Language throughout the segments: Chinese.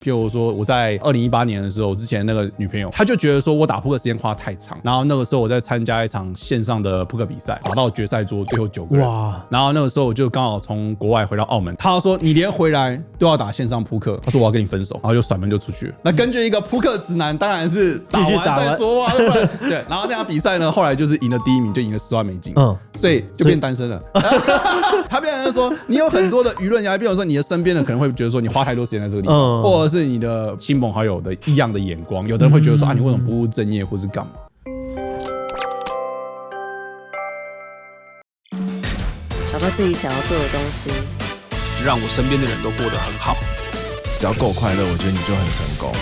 譬如说我在2018年的时候，我之前那个女朋友，她就觉得说我打扑克时间花太长，然后那个时候我在参加一场线上的扑克比赛，打到决赛桌，最后9个人。哇！然后那个时候我就刚好从国外回到澳门，她说你连回来都要打线上扑克，她说我要跟你分手，然后就甩门就出去了。那根据一个扑克直男，当然是打完再说啊，对不对？对。然后那场比赛呢，后来就是赢了第1名，就赢了10万美金，所以就变单身了。他变成说你有很多的舆论压力，比如说你的身边人可能会觉得说你花太多时间在这个地方，或者是你的亲朋好友的异样的眼光，有的人会觉得说啊，你为什么不务正业，或是干嘛？找到自己想要做的东西，让我身边的人都过得很好。只要够快乐，我觉得你就很成功。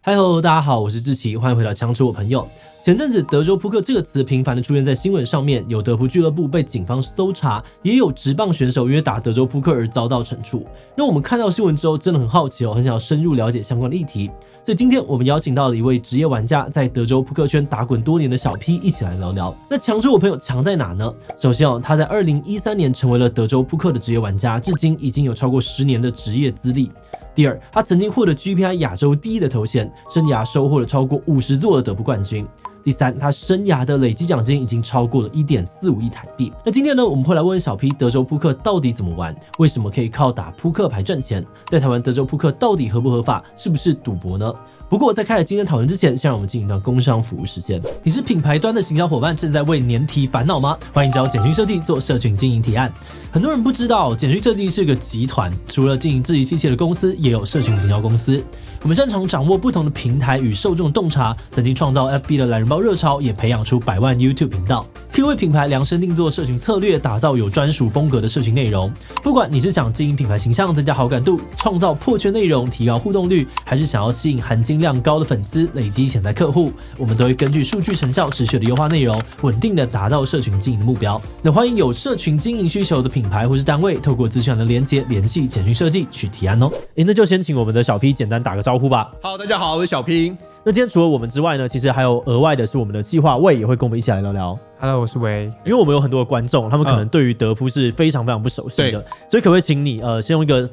嗨喽，大家好，我是志奇，欢迎回到强者我朋友。前阵子德州扑克这个词频繁的出现在新闻上面，有德扑俱乐部被警方搜查，也有职棒选手因为打德州扑克而遭到惩处。那我们看到新闻之后真的很好奇很想要深入了解相关的议题，所以今天我们邀请到了一位职业玩家，在德州扑克圈打滚多年的小 P 一起来聊聊。那强者我朋友强在哪呢？首先他在2013年成为了德州扑克的职业玩家，至今已经有超过10年的职业资历。第二，他曾经获得 GPI 亚洲第1的头衔，生涯收获了超过50座的德扑冠军。第三，他生涯的累积奖金已经超过了1.45亿台币。那今天呢，我们会来问问小 P 德州扑克到底怎么玩，为什么可以靠打扑克牌赚钱，在台湾德州扑克到底合不合法，是不是赌博呢？不过在开始今天讨论之前，先让我们进行到工商服务时间。你是品牌端的行销伙伴，正在为年提烦恼吗？欢迎找简讯设计做社群经营提案。很多人不知道，简讯设计是个集团，除了经营智疑器械的公司，也有社群行销公司。我们擅长掌握不同的平台与受众洞察，曾经创造 FB 的懒人包热潮，也培养出100万 YouTube 频道，可以为品牌量身定做社群策略，打造有专属风格的社群内容。不管你是想经营品牌形象，增加好感度，创造破圈内容，提高互动率，还是想要吸引含金量高的粉丝，累积潜在客户，我们都会根据数据成效持续的优化内容，稳定的达到社群经营的目标。那欢迎有社群经营需求的品牌或是单位，透过资讯栏的连结联系简讯设计去提案哦。那就先请我们的小 P 简单打个招呼吧。好，大家好，我是小 P。那今天除了我们之外呢，其实还有额外的是我们的企划魏也会跟我们一起来聊聊。Hello， 我是魏。因为我们有很多的观众，他们可能对于德扑是非常非常不熟悉的，所以可不可以请你先用一个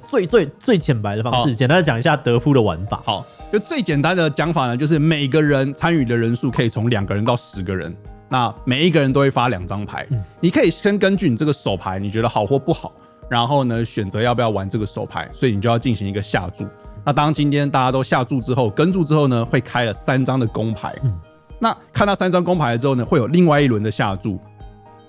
最浅白的方式，简单的讲一下德扑的玩法？好，就最简单的讲法呢，就是每个人参与的人数可以从2个人到10个人，那每一个人都会发2张牌，你可以先根据你这个手牌你觉得好或不好，然后呢选择要不要玩这个手牌，所以你就要进行一个下注。那当今天大家都下注之后，跟注之后呢，会开了3张的公牌。那看到3张公牌之后呢，会有另外一轮的下注，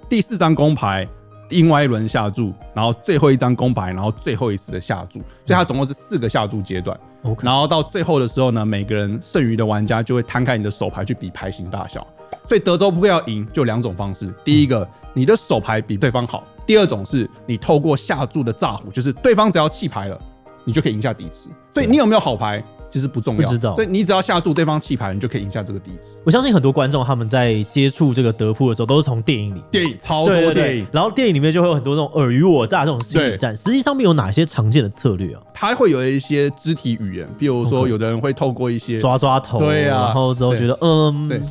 第4张公牌，另外一轮下注，然后最后1张公牌，然后最后一次的下注，所以它总共是4个下注阶段。然后到最后的时候呢，每个人剩余的玩家就会摊开你的手牌去比牌型大小。所以德州扑克要赢就2种方式，第一个，你的手牌比对方好；第二种是你透过下注的炸胡，就是对方只要弃牌了，你就可以赢下底池。所以你有没有好牌其实不重要，不知道。所以你只要下注对方弃牌，你就可以赢下这个底池。我相信很多观众他们在接触这个德扑的时候，都是从电影里，超多电影，然后电影里面就会有很多这种尔虞我诈这种心理战。实际上面有哪些常见的策略啊？它会有一些肢体语言，比如说有的人会透过一些抓头，对啊，然后之后觉得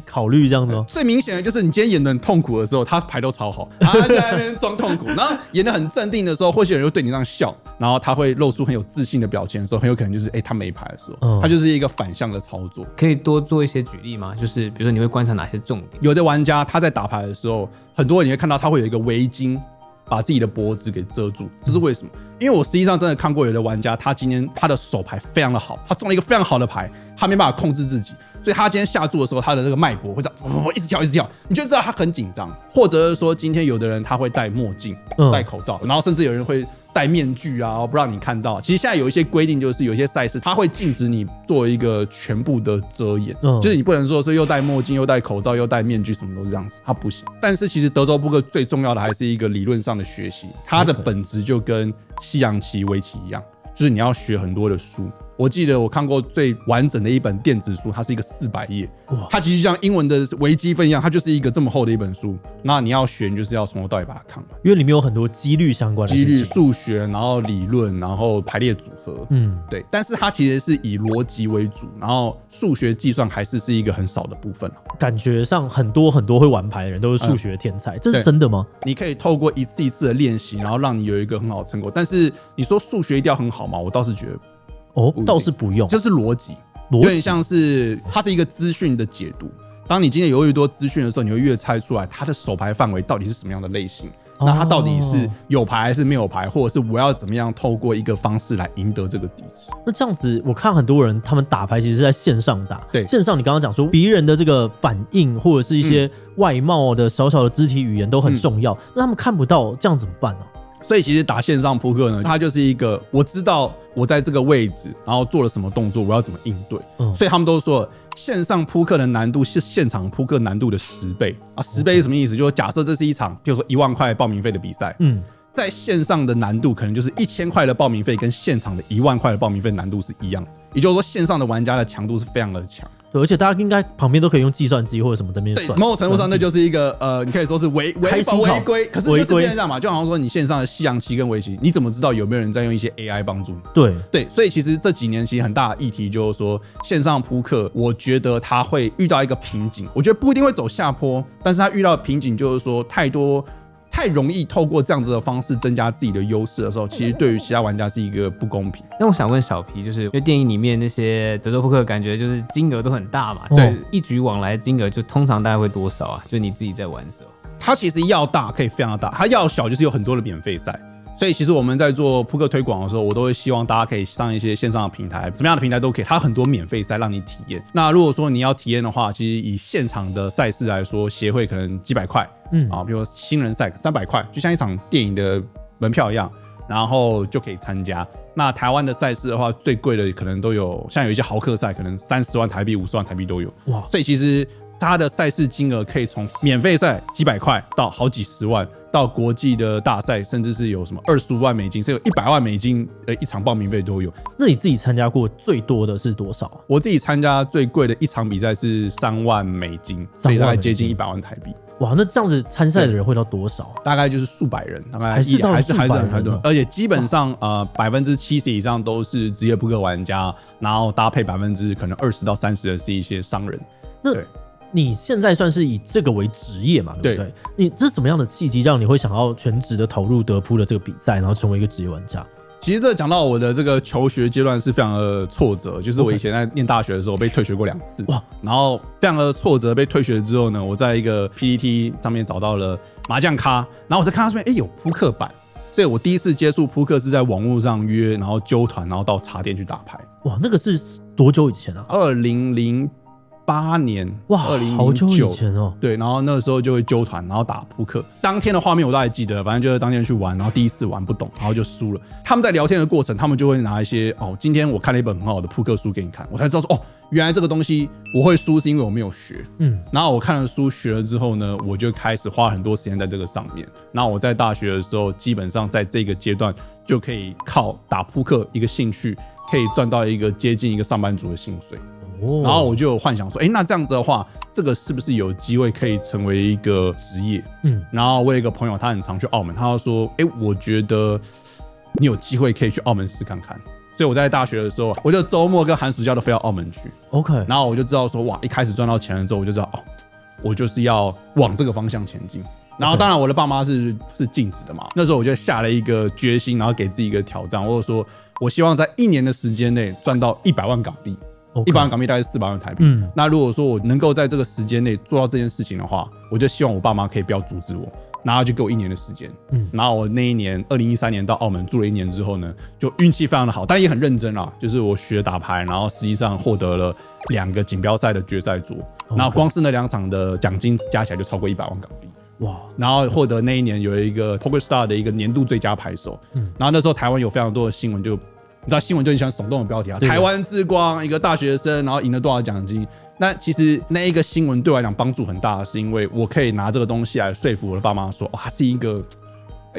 考虑这样子吗？最明显的就是你今天演得很痛苦的时候，他牌都超好，他就在那边装痛苦，然后演得很镇定的时候，或许有人会对你这样笑，然后他会露出很有自信的表情的时候，很有可能就是他没牌的时候，他就是一个反向的操作。可以多做一些举例吗？就是比如说你会观察哪些重点？有的玩家他在打牌的时候，很多人你会看到他会有一个围巾把自己的脖子给遮住，这是为什么？因为我实际上真的看过有的玩家，他今天他的手牌非常的好，他中了一个非常好的牌，他没办法控制自己，所以他今天下注的时候，他的那个脉搏会这样一直跳一直跳，你就知道他很紧张。或者是说今天有的人他会戴墨镜、戴口罩，然后甚至有人会戴面具啊，不让你看到。其实现在有一些规定，就是有一些赛事它会禁止你做一个全部的遮掩，就是你不能说是又戴墨镜又戴口罩又戴面具，什么都是这样子，它不行。但是其实德州扑克最重要的还是一个理论上的学习，它的本质就跟西洋棋、围棋一样，就是你要学很多的书，我记得我看过最完整的一本电子书，它是一个400页，它其实像英文的微积分一样，它就是一个这么厚的一本书。那你要学，你就是要从头到尾把它看完，因为里面有很多几率相关的事情，几率、数学，然后理论，然后排列组合，对。但是它其实是以逻辑为主，然后数学计算还是一个很少的部分。感觉上很多会玩牌的人都是数学天才，这是真的吗？你可以透过一次一次的练习，然后让你有一个很好的成果。但是你说数学一定要很好吗？我倒是觉得。倒是不用，就是逻辑，有点像是它是一个资讯的解读。当你今天有越多资讯的时候，你会越猜出来它的手牌范围到底是什么样的类型。那它到底是有牌还是没有牌，或者是我要怎么样透过一个方式来赢得这个地址？那这样子，我看很多人他们打牌其实是在线上打。对，线上你刚刚讲说别人的这个反应或者是一些外貌的小小的肢体语言都很重要，那他们看不到，这样怎么办呢？所以其实打线上扑克呢，它就是一个我知道我在这个位置，然后做了什么动作，我要怎么应对。所以他们都说线上扑克的难度是现场扑克难度的10倍啊！10倍是什么意思？就是假设这是一场，比如说1万块报名费的比赛，在线上的难度可能就是1000块的报名费跟现场的1万块的报名费难度是一样的，也就是说线上的玩家的强度是非常的强。对，而且大家应该旁边都可以用计算机或者什么在那边算。对，某种程度上那就是一个你可以说是违规，可是就是变成这样嘛，就好像说你线上的西洋棋跟围棋，你怎么知道有没有人在用一些 AI 帮助你？对，所以其实这几年其实很大的议题就是说线上扑克，我觉得它会遇到一个瓶颈，我觉得不一定会走下坡，但是它遇到的瓶颈就是说太容易透过这样子的方式增加自己的优势的时候，其实对于其他玩家是一个不公平。那我想问小皮，就是因为电影里面那些德州扑克感觉就是金额都很大嘛，对，一局往来金额就通常大概会多少啊？就你自己在玩的时候，它其实要大可以非常大，它要小就是有很多的免费赛。所以其实我们在做扑克推广的时候，我都会希望大家可以上一些线上的平台，什么样的平台都可以，它有很多免费赛让你体验。那如果说你要体验的话，其实以现场的赛事来说，协会可能几百块，比如说新人赛300块，就像一场电影的门票一样，然后就可以参加。那台湾的赛事的话，最贵的可能都有，像有一些豪客赛，可能30万台币、50万台币都有。哇！所以其实它的赛事金额可以从免费赛几百块到好几十万，到国际的大赛，甚至是有什么25万美金，甚至有100万美金的一场报名费都有。那你自己参加过最多的是多少啊？我自己参加最贵的一场比赛是3万美金，所以大概接近100万台币。哇，那这样子参赛的人会到多少啊？大概就是数百人，大概还是很多，而且基本上70%以上都是职业扑克玩家，然后搭配可能20%到30%的是一些商人。那你现在算是以这个为职业嘛，对不对？你这是什么样的契机让你会想要全职的投入德扑的这个比赛，然后成为一个职业玩家？其实这讲到我的这个求学阶段是非常的挫折，就是我以前在念大学的时候被退学过2次，然后非常的挫折，被退学之后呢，我在一个 PTT 上面找到了麻将咖，然后我才看到上面有扑克版，所以我第一次接触扑克是在网络上约，然后揪团，然后到茶店去打牌。哇，那个是多久以前啊？2008年，哇，好久以前哦。对，然后那个时候就会揪团，然后打扑克。当天的画面我都还记得，反正就是当天去玩，然后第一次玩不懂，然后就输了。他们在聊天的过程，他们就会拿一些今天我看了一本很好的扑克书给你看，我才知道说原来这个东西我会输是因为我没有学。然后我看了书学了之后呢，我就开始花很多时间在这个上面。然后我在大学的时候，基本上在这个阶段就可以靠打扑克一个兴趣，可以赚到一个接近一个上班族的薪水。然后我就有幻想说，那这样子的话，这个是不是有机会可以成为一个职业？然后我有一个朋友，他很常去澳门，他就说，我觉得你有机会可以去澳门试看看。所以我在大学的时候，我就周末跟寒暑假都飞到澳门去。OK， 然后我就知道说，哇，一开始赚到钱了之后，我就知道我就是要往这个方向前进。然后当然我的爸妈是禁止的嘛，那时候我就下了一个决心，然后给自己一个挑战，或者说我希望在1年的时间内赚到100万港币。100万港币大概是400万台币。那如果说我能够在这个时间内做到这件事情的话，我就希望我爸妈可以不要阻止我，然后就给我1年的时间。然后我那一年2013年到澳门住了1年之后呢，就运气非常的好，但也很认真啦。就是我学打牌，然后实际上获得了2个锦标赛的决赛桌，然后光是那2场的奖金加起来就超过100万港币。哇！然后获得那一年有一个 PokerStars 的一个年度最佳牌手。然后那时候台湾有非常多的新闻，就你知道新闻就很喜欢耸动的标题啊，台湾之光一个大学生，然后赢了多少奖金。那其实那一个新闻对我来讲帮助很大，是因为我可以拿这个东西来说服我的爸妈说，它是一个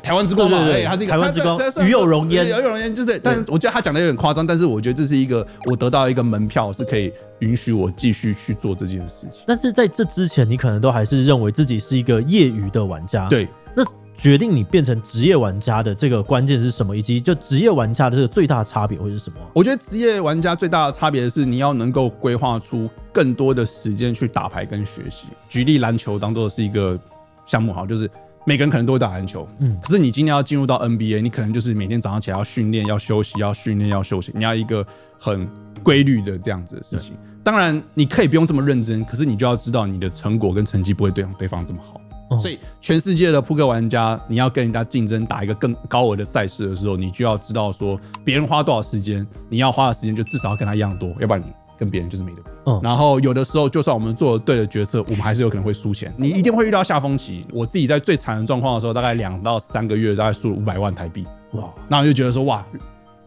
台湾之光嘛，对，他是一个台湾之光，与有荣焉，与有荣焉，就是，但我觉得他讲的有点夸张，但是我觉得这是一个我得到一个门票，是可以允许我继续去做这件事情。但是在这之前，你可能都还是认为自己是一个业余的玩家，对，那决定你变成职业玩家的这个关键是什么，以及就职业玩家的这个最大的差别会是什么？我觉得职业玩家最大的差别是你要能够规划出更多的时间去打牌跟学习。举例篮球当做是一个项目好，就是每个人可能都会打篮球，可是你今天要进入到 NBA， 你可能就是每天早上起来要训练、要休息、要训练、要休息，你要一个很规律的这样子的事情。当然，你可以不用这么认真，可是你就要知道你的成果跟成绩不会对方这么好。所以，全世界的扑克玩家，你要跟人家竞争打一个更高额的赛事的时候，你就要知道说，别人花多少时间，你要花的时间就至少要跟他一样多，要不然你跟别人就是没得比。然后有的时候，就算我们做了对的决策，我们还是有可能会输钱。你一定会遇到下风期。我自己在最惨的状况的时候，大概2到3个月，大概输了500万台币。哇！然后就觉得说，哇，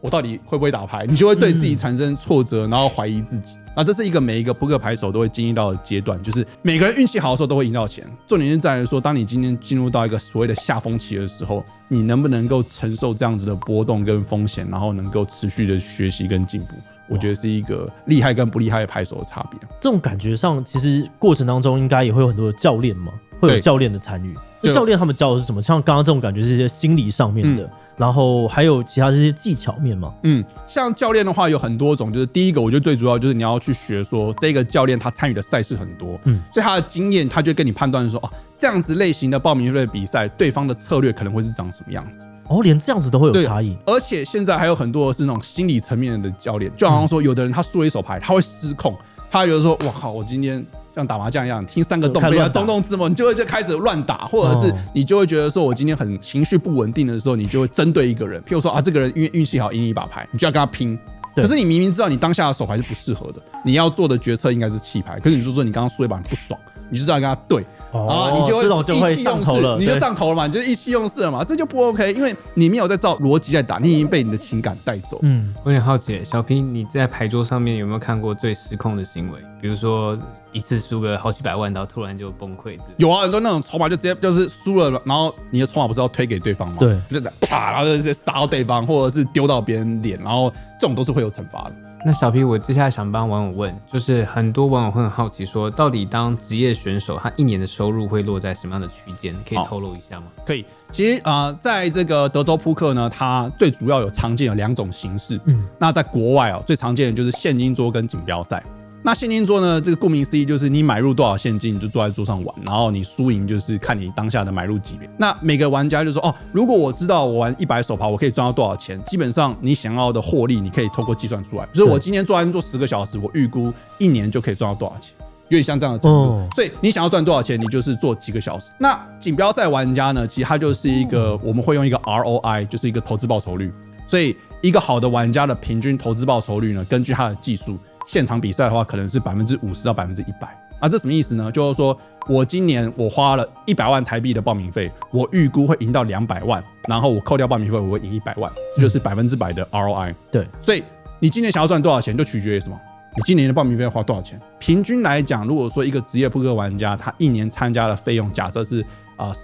我到底会不会打牌？你就会对自己产生挫折，然后怀疑自己。那这是一个每一个扑克牌手都会经历到的阶段，就是每个人运气好的时候都会赢到钱。重点是在于说，当你今天进入到一个所谓的下风期的时候，你能不能够承受这样子的波动跟风险，然后能够持续的学习跟进步。我觉得是一个厉害跟不厉害的牌手的差别。这种感觉上，其实过程当中应该也会有很多的教练嘛，会有教练的参与。教练他们教的是什么？像刚刚这种感觉是一些心理上面的。然后还有其他这些技巧面吗？像教练的话有很多种，就是第一个我觉得最主要就是你要去学说这个教练他参与的赛事很多，所以他的经验他就跟你判断说，这样子类型的报名费比赛，对方的策略可能会是长什么样子。连这样子都会有差异。而且现在还有很多是那种心理层面的教练，就好像说有的人他输了一手牌，他会失控，他觉得说，哇靠，我今天像打麻将一样，听3个动被中动字幕，你就会开始乱打，或者是你就会觉得说，我今天很情绪不稳定的时候，你就会针对一个人，譬如说这个人因为运气好赢你一把牌，你就要跟他拼。可是你明明知道你当下的手牌是不适合的，你要做的决策应该是弃牌。可是你就说你刚刚输一把你不爽，你就是要跟他对，你就会意气用事，你就上头了嘛，你就意气用事了嘛，这就不 OK， 因为你没有在照逻辑在打，你已经被你的情感带走。我有点好奇，小 P， 你在牌桌上面有没有看过最失控的行为？比如说一次输个好几百万，然后突然就崩溃。有啊，很多那种筹码就直接就是输了，然后你的筹码不是要推给对方吗？对，就啪，然后就直接杀到对方，或者是丢到别人脸，然后这种都是会有惩罚的。那小 P， 我接下来想帮网友问，就是很多网友会很好奇说，到底当职业选手，他1年的收入会落在什么样的区间？可以透露一下吗？可以，其实在这个德州扑克呢，它最主要有常见有2种形式。那在国外最常见的就是现金桌跟锦标赛。那现金桌呢，这个顾名思义就是你买入多少现金，你就坐在桌上玩，然后你输赢就是看你当下的买入级别。那每个玩家就说，如果我知道我玩100手牌我可以赚到多少钱，基本上你想要的获利你可以透过计算出来。就是我今天做10个小时，我预估1年就可以赚到多少钱，有点像这样的程度。所以你想要赚多少钱，你就是做几个小时。那锦标赛玩家呢，其实它就是一个我们会用一个 ROI， 就是一个投资报酬率。所以一个好的玩家的平均投资报酬率呢，根据他的技术，现场比赛的话可能是50%到100%。这什么意思呢？就是说我今年我花了100万台币的报名费，我预估会赢到200万，然后我扣掉报名费，我会赢100万，这就是100%的 ROI。对，所以你今年想要赚多少钱，就取决于什么？你今年的报名费要花多少钱？平均来讲，如果说一个职业扑克玩家，他1年参加的费用，假设是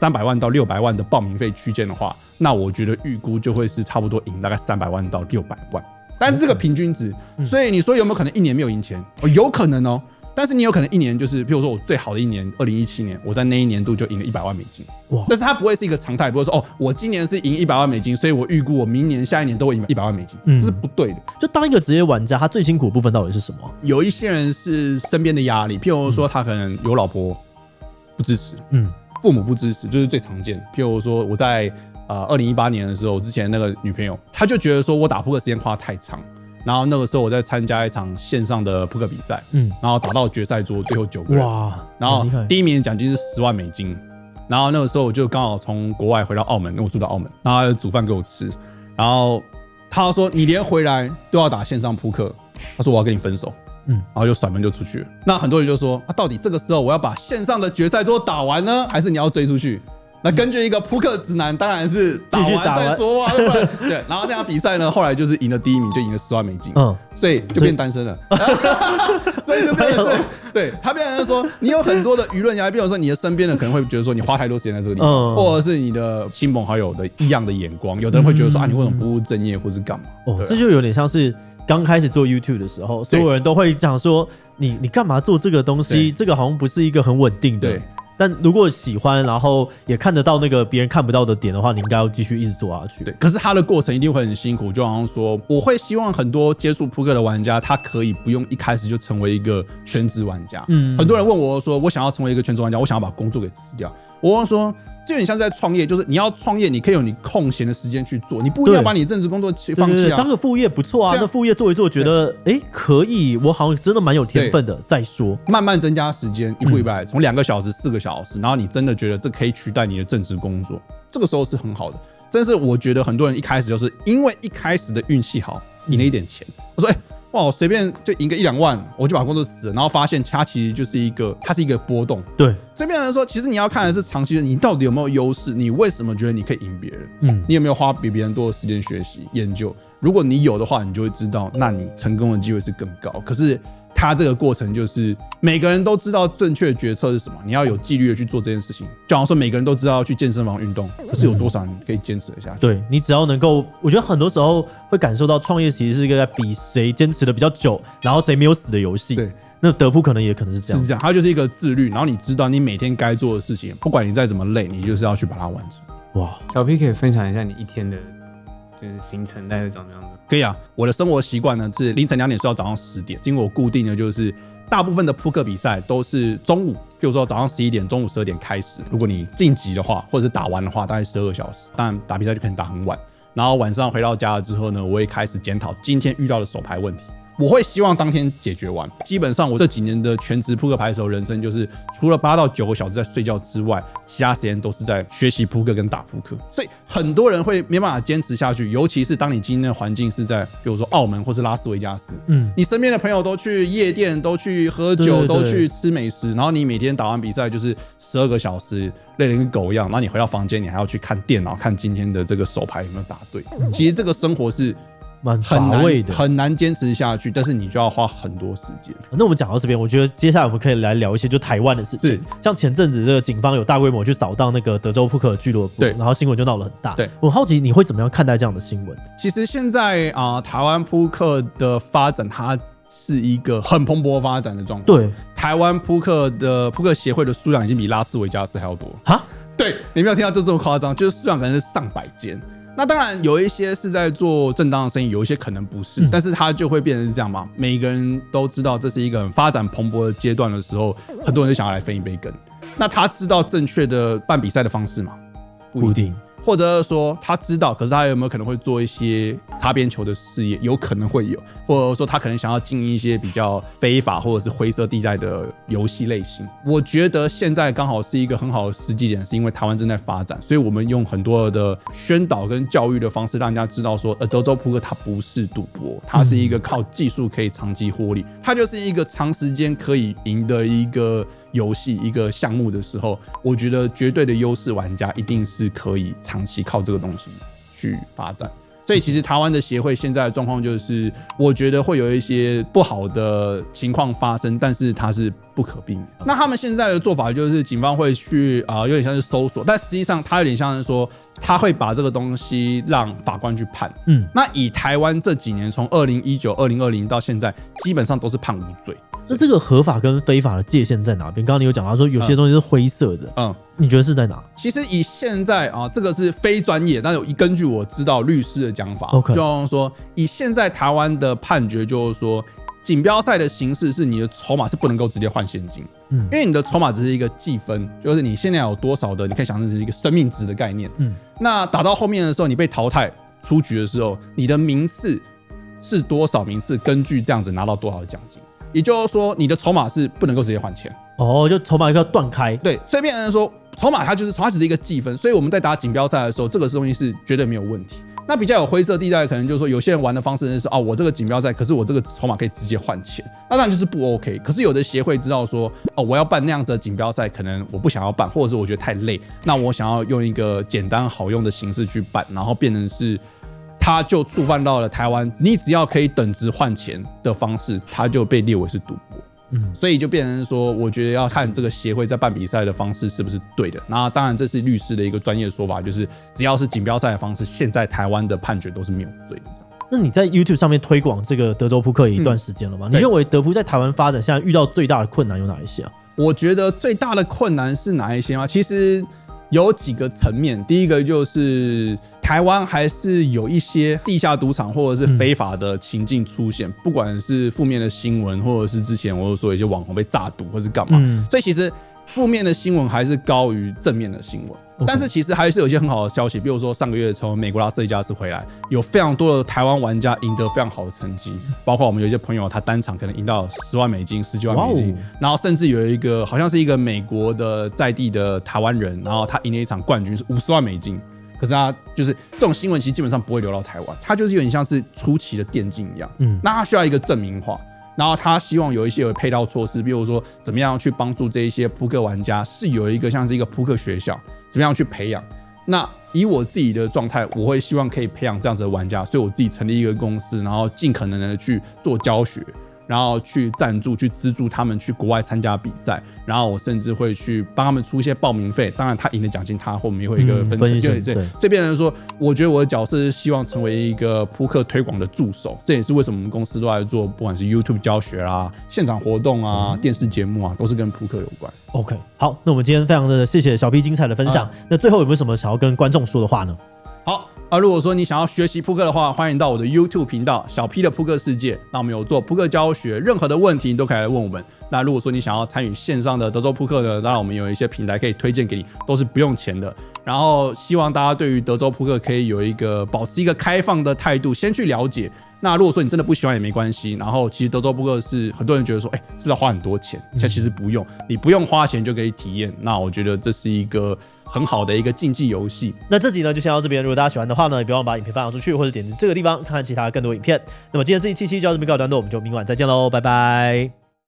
300万到600万的报名费区间的话，那我觉得预估就会是差不多赢大概300万到600万。但是这个平均值，所以你说有没有可能1年没有赢钱？有可能哦。但是你有可能1年就是，譬如说我最好的1年，2017年，我在那一年度就赢了100万美金。哇！但是它不会是一个常态，不会说我今年是赢100万美金，所以我预估我明年、下一年都会赢100万美金，这是不对的。就当一个职业玩家，他最辛苦的部分到底是什么？有一些人是身边的压力，譬如说他可能有老婆不支持，父母不支持，就是最常见。譬如说我在2018年的时候，我之前那个女朋友，她就觉得说我打扑克时间花太长。然后那个时候我在参加一场线上的扑克比赛，然后打到决赛桌，最后9个人，哇！然后第1名的奖金是10万美金。然后那个时候我就刚好从国外回到澳门，因为我住到澳门，然后他就煮饭给我吃。然后他说：“你连回来都要打线上扑克。”他说：“我要跟你分手。”然后就甩门就出去了。那很多人就说：“到底这个时候我要把线上的决赛桌打完呢，还是你要追出去？”那根据一个扑克直男，当然是打完再说啊，对不对？对，然后那场比赛呢，后来就是赢了第1名，就赢了10万美金，所以就变单身了，所以就变成是，对他变成说，你有很多的舆论压力，比如说你的身边的可能会觉得说你花太多时间在这个地方，或者是你的亲朋好友的异样的眼光，有的人会觉得说啊，你为什么不务正业，或是干嘛？这就有点像是刚开始做 YouTube 的时候，所有人都会讲说你干嘛做这个东西？这个好像不是一个很稳定的。但如果喜欢，然后也看得到那个别人看不到的点的话，你应该要继续一直做下去。对，可是他的过程一定会很辛苦，就好像说，我会希望很多接触扑克的玩家，他可以不用一开始就成为一个全职玩家。很多人问我说，我想要成为一个全职玩家，我想要把工作给辞掉。我说，这有点像是在创业，就是你要创业，你可以有你空闲的时间去做，你不一定要把你正职工作放弃啊。当个副业不错啊，那副业做一做，觉得可以，我好像真的蛮有天分的。再说，慢慢增加时间，一步一步来，从2个小时、4个小时，然后你真的觉得这可以取代你的正职工作，这个时候是很好的。但是我觉得很多人一开始就是因为一开始的运气好，赢了一点钱，我说哇，我随便就赢个1-2万，我就把工作辞了，然后发现它其实就是它是一个波动。对，这边人说，其实你要看的是长期的，你到底有没有优势，你为什么觉得你可以赢别人？你有没有花比别人多的时间学习研究？如果你有的话，你就会知道，那你成功的机会是更高。可是他这个过程就是每个人都知道正确的决策是什么，你要有纪律的去做这件事情。就好像说每个人都知道要去健身房运动，可是有多少人可以坚持得下去？对，你只要能够，我觉得很多时候会感受到创业其实是一个在比谁坚持的比较久，然后谁没有死的游戏。对，那德扑可能也可能是这样，是这样，它就是一个自律，然后你知道你每天该做的事情，不管你再怎么累，你就是要去把它完成。哇，小 P 可以分享一下你一天的就是行程大概长这样的？可以啊，我的生活习惯呢是凌晨2点睡到早上10点，经过我固定的就是大部分的扑克比赛都是中午，比如说早上11点、中午12点开始。如果你晋级的话，或者是打完的话，大概12个小时。当然打比赛就可能打很晚，然后晚上回到家了之后呢，我会开始检讨今天遇到的手牌问题。我会希望当天解决完。基本上我这几年的全职扑克牌手人生，就是除了8到9个小时在睡觉之外，其他时间都是在学习扑克跟打扑克。所以很多人会没办法坚持下去，尤其是当你今天的环境是在比如说澳门或是拉斯维加斯，你身边的朋友都去夜店，都去喝酒，都去吃美食，然后你每天打完比赛就是12个小时，累得跟狗一样，然后你回到房间，你还要去看电脑，看今天的这个手牌有没有打对。其实这个生活是蛮乏味的，很难坚持下去，但是你就要花很多时间。那我们讲到这边，我觉得接下来我们可以来聊一些就台湾的事情。像前阵子这个警方有大规模去扫荡那个德州扑克俱乐部，然后新闻就闹得很大。对，我好奇你会怎么样看待这样的新闻？其实现在台湾扑克的发展，它是一个很蓬勃发展的状况。对，台湾扑克协会的数量已经比拉斯维加斯还要多。哈？对，你没有听到这么夸张，就是数量可能是上百间。那当然有一些是在做正当的生意，有一些可能不是，但是它就会变成是这样嘛。每个人都知道这是一个很发展蓬勃的阶段的时候，很多人就想要来分一杯羹。那他知道正确的办比赛的方式吗？不一定。或者说他知道，可是他有没有可能会做一些擦边球的事业？有可能会有，或者说他可能想要经营一些比较非法或者是灰色地带的游戏类型。我觉得现在刚好是一个很好的时机点，是因为台湾正在发展，所以我们用很多的宣导跟教育的方式，让人家知道说，德州扑克它不是赌博，它是一个靠技术可以长期获利，它就是一个长时间可以赢的一个游戏一个项目的时候，我觉得绝对的优势玩家一定是可以长期靠这个东西去发展。所以其实台湾的协会现在的状况就是，我觉得会有一些不好的情况发生，但是它是不可避免。那他们现在的做法就是，警方会去有点像是搜索，但实际上他有点像是说，他会把这个东西让法官去判。那以台湾这几年从2019、2020到现在，基本上都是判无罪。那这个合法跟非法的界限在哪边？刚刚你有讲到说有些东西是灰色的，你觉得是在哪？其实以现在这个是非专业，但是根据我知道律师的讲法，就是说以现在台湾的判决就是说，锦标赛的形式是你的筹码是不能够直接换现金，因为你的筹码只是一个计分，就是你现在有多少的，你可以想成是一个生命值的概念。那打到后面的时候，你被淘汰出局的时候，你的名次是多少名次，根据这样子拿到多少的奖金。也就是说，你的筹码是不能够直接换钱就筹码要断开。对，所以变成说，筹码它只是一个计分，所以我们在打锦标赛的时候，这个东西是绝对没有问题。那比较有灰色地带，可能就是说有些人玩的方式是我这个锦标赛，可是我这个筹码可以直接换钱，那当然就是不 OK。可是有的协会知道说我要办那样子的锦标赛，可能我不想要办，或者是我觉得太累，那我想要用一个简单好用的形式去办，然后变成是它就触犯到了台湾，你只要可以等值换钱的方式，它就被列为是赌博。所以就变成说，我觉得要看这个协会在办比赛的方式是不是对的。那当然，这是律师的一个专业说法，就是只要是锦标赛的方式，现在台湾的判决都是没有罪的。那你在 YouTube 上面推广这个德州扑克也一段时间了吗？你认为德扑在台湾发展现在遇到最大的困难有哪一些啊？我觉得最大的困难是哪一些吗？其实有几个层面，第一个就是台湾还是有一些地下赌场或者是非法的情境出现，不管是负面的新闻，或者是之前我有说一些网红被诈赌或是干嘛，所以其实负面的新闻还是高于正面的新闻。但是其实还是有一些很好的消息，比如说上个月从美国拉斯维加斯回来，有非常多的台湾玩家赢得非常好的成绩，包括我们有一些朋友他单场可能赢到$10万、19万美金，然后甚至有一个好像是一个美国的在地的台湾人，然后他赢了一场冠军是$50万美金。可是他就是这种新闻，其实基本上不会流到台湾，它就是有点像是初期的电竞一样，那他需要一个证明化。然后他希望有一些有配套措施，比如说怎么样去帮助这一些扑克玩家，是有一个像是一个扑克学校，怎么样去培养。那以我自己的状态，我会希望可以培养这样子的玩家，所以我自己成立一个公司，然后尽可能的去做教学，然后去赞助、去资助他们去国外参加比赛，然后我甚至会去帮他们出一些报名费。当然，他赢的奖金，他后面也会有一个分成。对，所以变成说，我觉得我的角色是希望成为一个扑克推广的助手。这也是为什么我们公司都在做，不管是 YouTube 教学啊、现场活动啊、电视节目啊，都是跟扑克有关。OK， 好，那我们今天非常的谢谢小 P 精彩的分享。那最后有没有什么想要跟观众说的话呢？好。如果说你想要学习扑克的话，欢迎到我的 YouTube 频道小 P 的扑克世界。那我们有做扑克教学，任何的问题你都可以来问我们。那如果说你想要参与线上的德州扑克呢，当然我们有一些平台可以推荐给你，都是不用钱的。然后希望大家对于德州扑克可以有保持一个开放的态度，先去了解。那如果说你真的不喜欢也没关系，然后其实德州扑克是很多人觉得说，是不是要花很多钱？其实不用，你不用花钱就可以体验。那我觉得这是一个很好的一个竞技游戏。那这集呢就先到这边，如果大家喜欢的话呢，也不要忘了把影片分享出去，或者点击这个地方看看其他更多影片。那么今天这一期就到这边告一段落，我们就明晚再见喽，拜拜。